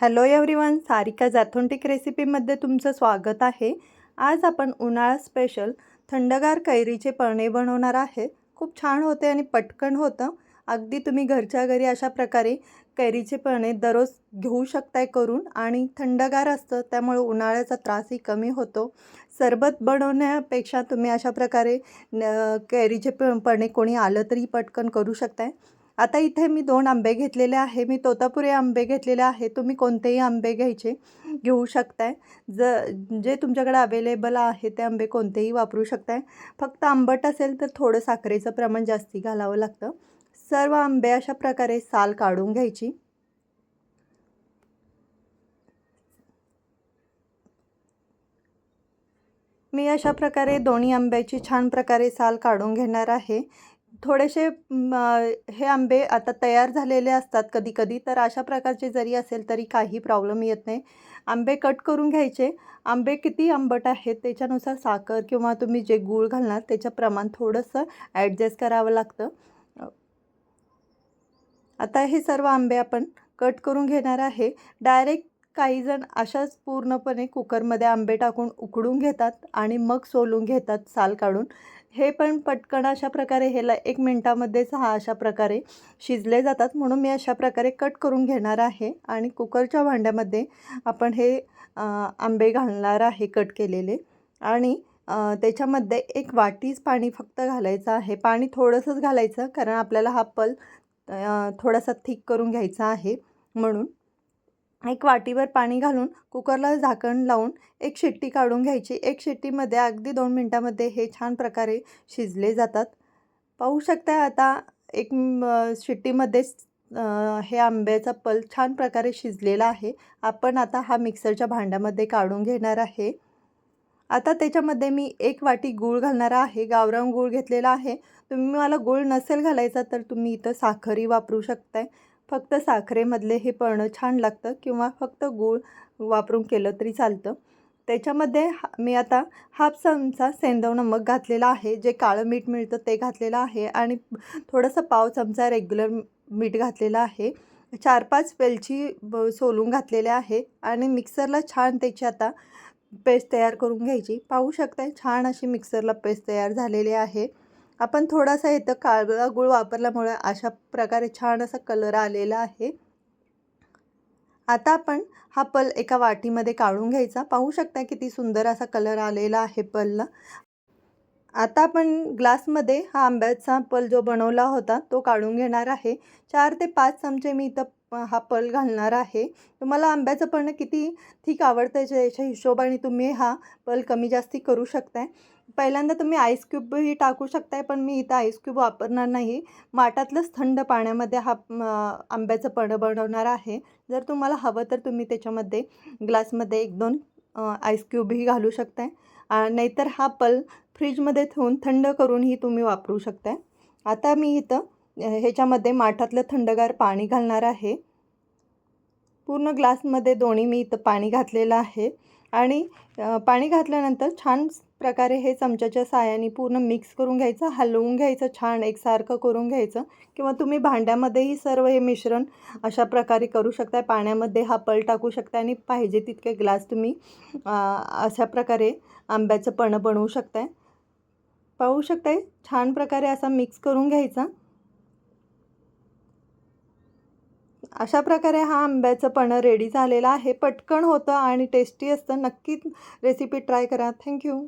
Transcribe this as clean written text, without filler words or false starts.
Hello everyone, Sarika जाथोंटिक रेसिपीमध्ये तुमचं स्वागत आहे। आज आपण उन्हाळा स्पेशल थंडगार कैरीचे पळणे बनवणार आहे। खूप छान होते आणि पटकन होतं। अगदी तुम्ही घरच्या घरी अशा प्रकारे कैरीचे पळणे दररोज घेऊ शकताय करून आणि थंडगार असतं, त्यामुळे उन्हाळ्याचा त्रासही कमी होतो। सरबत बनवण्यापेक्षा तुम्ही अशा प्रकारे कैरीचे पळणे कोणी आलं तरी पटकन करू शकताय। आता इथे मी 2 आंबे घेतलेले आहे। मी तोतापुरी आंबे घेतलेले आहे। तुम्ही कोणतेही आंबे घेऊ शकताय। जे तुमच्याकडे अवेलेबल आहे ते आंबे कोणतेही वापरू शकताय। फक्त आंबट असेल तर थोडं साखरेचं प्रमाण जास्ती घालावं लागतं। सर्व आंबे अशा प्रकारे साल काढून घ्यायची। मी अशा प्रकारे दोन्ही आंब्याची छान प्रकारे साल काढून घेणार आहे। थोडेसे हे आंबे आता तयार झालेले असतात कधी-कधी, तर अशा प्रकारचे जरी असेल तरी काही प्रॉब्लेम येत नाही। आंबे कट करून घ्यायचे। आंबे किती आंबट आहेत त्याच्यानुसार साखर किंवा तुम्ही जे गूळ घालणार त्याचं प्रमाण थोडंसं ॲडजस्ट करावं लागतं। आता हे सर्व आंबे आपण कट करून घेणार आहे। डायरेक्ट काही जण अशाच पूर्णपणे कुकरमध्ये आंबे टाकून उकडून घेतात आणि मग सोलून घेतात साल काढून। हे पण पटकन अशा प्रकारे ह्याला 1 मिनिटामध्येच अशा प्रकारे शिजले जातात, म्हणून मी अशा प्रकारे कट करून घेणार आहे आणि कुकरच्या भांड्यामध्ये आपण हे आंबे घालणार आहे कट केलेले आणि त्याच्यामध्ये 1 वाटीच पाणी फक्त घालायचं आहे। पाणी थोडंसंच घालायचं, कारण आपल्याला हा पल थोडासा थिक करून घ्यायचा आहे। म्हणून 1 वाटीवर पाणी घालून कुकरला झाकण लावून 1 शिट्टी काढून घ्यायची। 1 शिट्टीमध्ये अगदी 2 मिनिटामध्ये हे छान प्रकारे शिजले जातात। पाहू शकता आता 1 शिट्टीमध्येच हे आंब्याचा पल छान प्रकारे शिजलेला आहे। आपण आता हा मिक्सरच्या भांड्यामध्ये काढून घेणार आहे। आता त्याच्यामध्ये मी 1 वाटी गूळ घालणार आहे। गावरान गूळ घेतलेला आहे। तुम्हाला गूळ नसेल घालायचा तर तुम्ही इथं साखरही वापरू शकताय। फक्त साखरेमधले हे पळणं छान लागतं किंवा फक्त गूळ वापरून केलं तरी चालतं। त्याच्यामध्ये मी आता हाफ चमचा सेंधव नमक घातलेला आहे, जे काळं मीठ मिळतं ते घातलेलं आहे आणि थोडंसं पाव चमचा रेग्युलर मीठ घातलेलं आहे। 4-5 वेलची सोलून घातलेल्या आहे आणि मिक्सरला छान त्याची आता पेस्ट तयार करून घ्यायची। पाहू शकताय छान अशी मिक्सरला पेस्ट तयार झालेली आहे। आपण थोडासा इथं काळा गूळ वापरल्यामुळे अशा प्रकारे छान असा कलर आलेला आहे। आता आपण हा पल एका वाटीमध्ये काढून घ्यायचा। पाहू शकता किती सुंदर असा कलर आलेला आहे पलला। आता आपण ग्लासमध्ये हा आंब्याचा पल जो बनवला होता तो काढून घेणार आहे। 4 ते 5 चमचे मी इथं हा पल घालणार आहे। तुम्हाला आंब्याचं पळणं किती थिक आवडतं याच्या हिशोबाने तुम्ही हा पल कमी जास्ती करू शकताय। पहिल्यांदा तुम्ही आईस क्यूबही टाकू शकताय, पण मी इथं आईस क्यूब वापरणार नाही। माठातलंच थंड पाण्यामध्ये हा आंब्याचं पळणं बनवणार आहे। जर तुम्हाला हवं तर तुम्ही त्याच्यामध्ये ग्लासमध्ये 1-2 आईस क्यूबही घालू शकताय। नाहीतर हा पल फ्रीजमध्ये ठेवून थंड करूनही तुम्ही वापरू शकताय। आता मी इथं ह्याच्यामध्ये माठातलं थंडगार पाणी घालणार आहे। पूर्ण ग्लासमध्ये दोन्ही मी इथं पाणी घातलेलं आहे आणि पाणी घातल्यानंतर छान प्रकारे हे चमच्याच्या साहाय्याने पूर्ण मिक्स करून घ्यायचं, हलवून घ्यायचं, छान एकसारखं करून घ्यायचं किंवा तुम्ही भांड्यामध्येही सर्व हे मिश्रण अशा प्रकारे करू शकता। पाण्यामध्ये हा पल टाकू शकता आणि पाहिजे तितके ग्लास तुम्ही अशा प्रकारे आंब्याचं पळणं बनवू शकताय। पाहू शकताय छान प्रकारे असा मिक्स करून घ्यायचा। अशा प्रकारे हा आंब्याचं पळणं रेडी झालेलं आहे। पटकन होतं आणि टेस्टी असतं। नक्कीच रेसिपी ट्राय करा। Thank you.